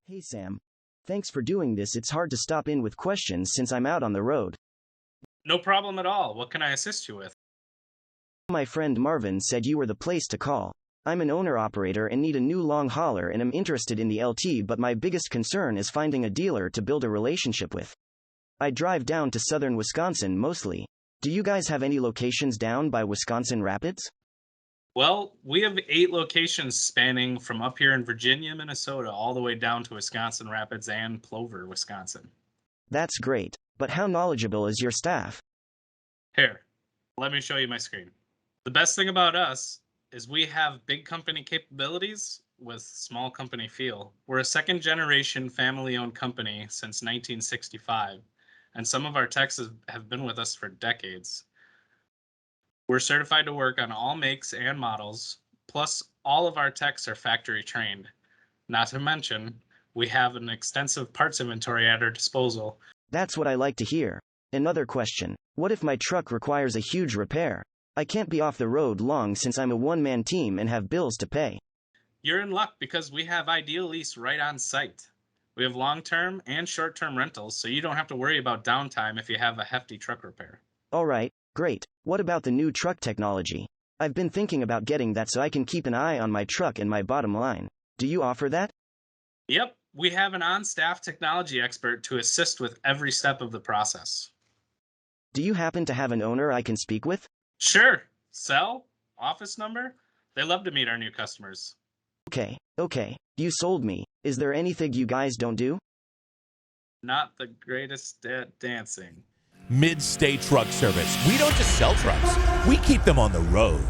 Hey Sam. Thanks for doing this. It's hard to stop in with questions since I'm out on the road. No problem at all. What can I assist you with? My friend Marvin said you were the place to call. I'm an owner-operator and need a new long hauler and am interested in the LT, but my biggest concern is finding a dealer to build a relationship with. I drive down to southern Wisconsin mostly. Do you guys have any locations down by Wisconsin Rapids? Well, we have 8 locations spanning from up here in Virginia, Minnesota, all the way down to Wisconsin Rapids and Plover, Wisconsin. That's great, but how knowledgeable is your staff? Here, let me show you my screen. The best thing about us is we have big company capabilities with small company feel. We're a second generation family owned company since 1965, and some of our techs have been with us for decades. We're certified to work on all makes and models, plus all of our techs are factory trained. Not to mention, we have an extensive parts inventory at our disposal. That's what I like to hear. Another question. What if my truck requires a huge repair? I can't be off the road long since I'm a one-man team and have bills to pay. You're in luck because we have Ideal Lease right on site. We have long-term and short-term rentals, so you don't have to worry about downtime if you have a hefty truck repair. Alright, great. What about the new truck technology? I've been thinking about getting that so I can keep an eye on my truck and my bottom line. Do you offer that? Yep, we have an on-staff technology expert to assist with every step of the process. Do you happen to have an owner I can speak with? Sure. Cell? Office number? They love to meet our new customers. Okay. You sold me. Is there anything you guys don't do? Not the greatest at dancing. Mid-State Truck Service. We don't just sell trucks, we keep them on the road.